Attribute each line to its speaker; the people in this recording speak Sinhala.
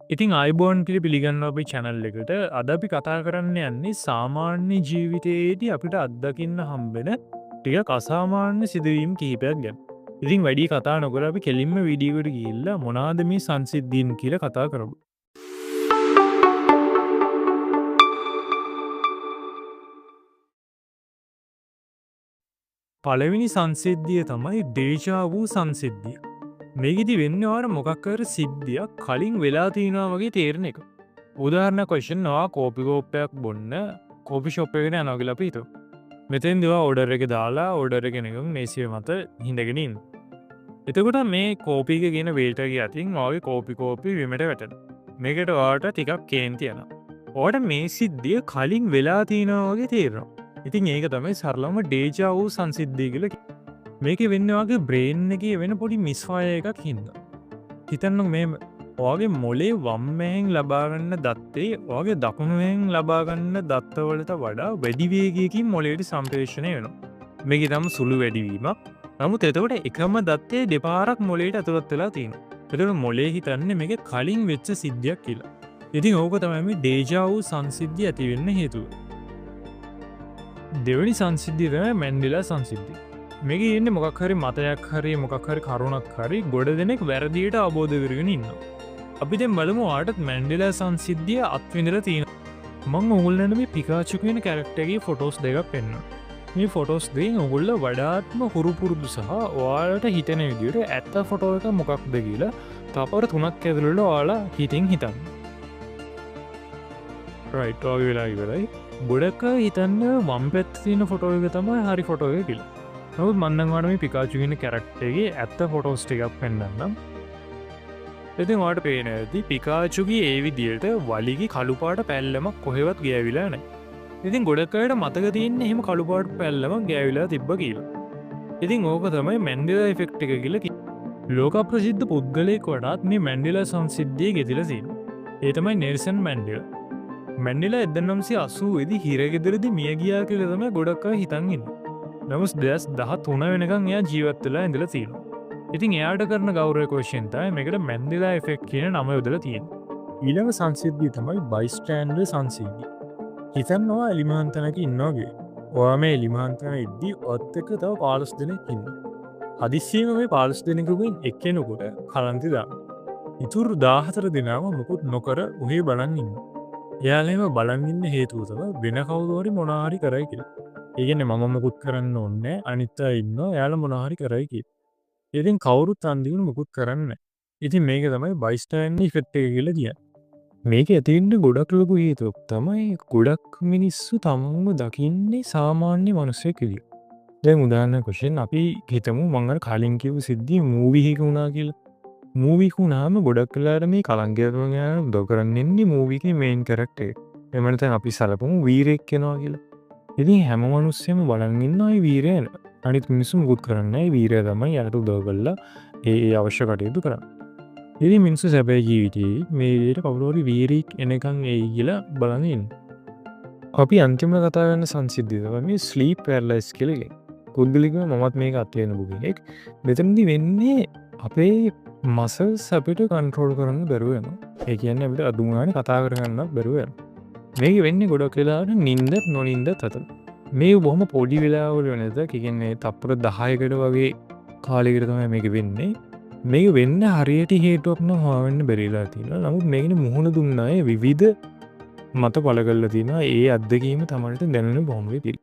Speaker 1: ඉතින් අයිබෝන් පිළි පිළිගන්න අපි චැනල් එකට අද අපි කතා කරන්න යන්නේ සාමාන්‍ය ජීවිතයේදී අපිට අත්දකින්න හම්බෙන ටික අසාමාන්‍ය සිදුවීම් කිහිපයක් ගැන. ඉතින් වැඩි කතා නොකර අපි කෙලින්ම වීඩියෝකට ගිහිල්ලා මොනවාද මේ සංසිද්ධීන් කියලා කතා කරමු. පළවෙනි සංසිද්ධිය තමයි ඩේජා වූ සංසිද්ධිය. මේකෙදි වෙන්නේ ඔයාලට මොකක් හරි සිද්ධියක් කලින් වෙලා තියෙනවා වගේ තේරෙන එක. උදාහරණයක් වශයෙන් ඔයා කෝපි කෝප්පයක් බොන්න කෝපි ෂොප් එකට යනවා කියලා අපි හිතමු. මෙතෙන්දී ඔයා ඕඩර් එක දාලා ඕඩර් එක නිකන් මේසිය මත හිඳගෙන ඉන්න. එතකොට මේ කෝපි එක කියන වේටර්ගේ අතින් ඔයාගේ කෝපි විමට වැටෙනවා. මේකට ඔයාට ටිකක් කේන්ති යනවා. ඔයාට මේ සිද්ධිය කලින් වෙලා තියෙනවා වගේ තේරෙනවා. ඉතින් ඒක තමයි සරලවම ඩේජා වූ සංසිද්ධිය කියලා කියන්නේ. මේකේ වෙන්නේ ඔයාගේ බ්‍රේන් එකේ වෙන පොඩි මිස්ෆයර් එකක් හින්දා. හිතන්න මේ ඔයාගේ මොලේ වම් ඇහෙන් ලබා ගන්න දත්තේ ඔයාගේ දකුණු ඇහෙන් ලබා ගන්න දත්තවලට වඩා වැඩි වේගයකින් මොලේට සම්ප්‍රේෂණය වෙනවා. මේකේ තම සුළු වැඩිවීමක්. නමුත් එතකොට එකම දත්තේ දෙපාරක් මොලේට ඇතුළත් වෙලා තියෙනවා. එතකොට මොලේ හිතන්නේ මේක කලින් වෙච්ච සිද්ධියක් කියලා. ඉතින් ඕක තමයි මේ ඩේජා වූ සංසිද්ධිය ඇති වෙන්න හේතුව. දෙවැනි සංසිද්ධිය තමයි මැන්ඩෙලා සංසිද්ධිය. මේක ඉන්නේ මොකක් හරි මතයක් හරි මොකක් හරි කරුණක් හරි ගොඩ දෙනෙක් වැරදියට අවබෝධ කරගෙන ඉන්නවා. අපි දැන් බලමු ඔයාලට මැන්ඩෙලා සංසිද්ධිය අත්විඳලා තියෙනවා. මම ඔයගොල්ලන්ට මේ පිකාචු කියන කැරක්ටර් එකේ ෆොටෝස් දෙකක් පෙන්නනවා. මේ ෆොටෝස් දෙකෙන් ඔයගොල්ලෝ වඩාත්ම හුරු පුරුදු සහ ඔයාලට හිතෙන විදිහට ඇත්ත ෆොටෝ එක මොකක්ද කියලා තපර 3ක් ඇතුළත ඔයාලා හිතින් හිතන්න. රයිට් ඔය වෙලා ඉවරයි. ගොඩක් හිතන්න වම් පැත්තේ තියෙන ෆොටෝ එක තමයි හරි ෆොටෝ එක කියලා. නමුත් මන්නම් ඔයාලට මේ පිකාචු කියන කැරක්ටර් එකේ ඇත්ත ෆොටෝස් ටිකක් පෙන්නන්නම්. ඉතින් ඔයාලට පේන ඇති පිකාචුගේ ඒ විදිහට වලිගේ කළු පාට පැල්ලමක් කොහෙවත් ගෑවිලා නැහැ. ඉතින් ගොඩක් අයට මතක තියෙන්නේ එහෙම කළු පාට පැල්ලමක් ගෑවිලා තිබ්බ කියලා. ඉතින් ඕක තමයි මැන්ඩෙලා ඉෆෙක්ට් එක කියලා කියන්නේ. ලෝක ප්‍රසිද්ධ පුද්ගලයෙක් වඩාත් මේ මැන්ඩෙලා සංසිද්ධිය ගෙතිලා තියෙනවා. ඒ තමයි නෙල්සන් මැන්ඩෙලා. මැන්ඩෙලා 1980 දී හිරගෙදරදී මිය ගියා කියලා තමයි ගොඩක් අය හිතන් ඉන්නේ. නමුත් 2013 වෙනකන් එයා ජීවත් වෙලා ඉඳලා තියෙනවා. ඉතින් එයාට කරන ගෞරවයක් වශයෙන් තමයි මේකට මැන්ඩෙලා ඉෆෙක්ට් කියන නම යොදලා තියෙන්නේ. ඊළඟ සංසිද්ධිය තමයි බයිස්ටෑන්ඩර් සංසිද්ධිය. හිතන්නවා එලිමහන්තනක ඉන්නවා වගේ. ඔයා මේ එලිමහන්තන ඉද්දී ඔත් එක්ක තව 15 දෙනෙක් ඉන්නවා. හදිස්සියෙම මේ 15 දෙනෙකුගෙන් එක්කෙනෙකුට කලන්තේ දානවා. ඉතුරු 14 දෙනාම මොකුත් නොකර උහි බලන් ඉන්නවා. එයාලේම බලන් ඉන්න හේතුව තමයි වෙන කවුරු හරි මොනවා හරි කරයි කියලා. ඒ කියන්නේ මම මොකුත් කරන්න ඕනේ නැහැ. අනිත් අය ඉන්නවා. එයාලා මොනවා හරි කරයි කියලා. ඉතින් කවුරුත් අන්තිමට මොකුත් කරන්නේ නැහැ. ඉතින් මේක තමයි බයිස්ටෑන්ඩර් ඉෆෙක්ට් එක කියලා කියන්නේ. මේක ඇතිවෙන්න ගොඩක් ලොකු හේතුවක් තමයි ගොඩක් මිනිස්සු තමන්ව දකින්නේ සාමාන්‍ය මිනිස්සෙක් විදියට. දැන් උදාහරණයක් වශයෙන් අපි හිතමු මම අර කලින් කියපු සිද්ධිය මූවි එකක වුණා කියලා. මූවි එක වුණාම ගොඩක් වෙලාවට මේ කලංගයතුන් යන උදව් කරන්න ඉන්නේ මූවි එකේ මේන් කැරක්ටර් එක. එහෙම නැත්නම් අපි සලපමු වීරයෙක් වෙනවා කියලා. ඉතින් හැම මිනිස්සෙම බලන් ඉන්නවා ඒ වීරයා. අනිත් මිනිස්සු මුකුත් කරන්නේ නැහැ. වීරයා තමයි යාට උදව් කරලා ඒ අවශ්‍ය කටයුතු කරන්නේ. ඉතින් මිනිස්සු සැබෑ ජීවිතේ මේ විදිහට කවුරු හරි වීරයෙක් එනකන් එයි කියලා බලන් ඉන්නවා. අපි අන්තිමට කතා කරන සංසිද්ධිය තමයි මේ ස්ලීප් පැරලයිස් කියලා කියන්නේ. පුද්ගලිකව මමත් මේක අත්වෙන බුගෙක්. මෙතනදී වෙන්නේ අපේ මසල්ස් අපිට කන්ට්‍රෝල් කරන්න බැරුව යනවා. ඒ කියන්නේ අපිට අදුම ගානේ කතා කරගන්නත් බැරුව යනවා. මේක වෙන්නේ ගොඩක් වෙලාවට නිින්ද නොනින්ද අතර. මේ බොහොම පොඩි වෙලාවල වෙනද කියන්නේ තප්පර 10කට වගේ කාලයකට තමයි මේක වෙන්නේ. මේක වෙන්න හරියට හේතුවක් නම් හොයන්න බැරිලා තියෙනවා. නමුත් මේකනේ මුහුණ දුන්න අය විවිධ මත පළ කරලා තියෙනවා. ඒ අත්දැකීම තමයි දැනෙන බොහොම විදිහට.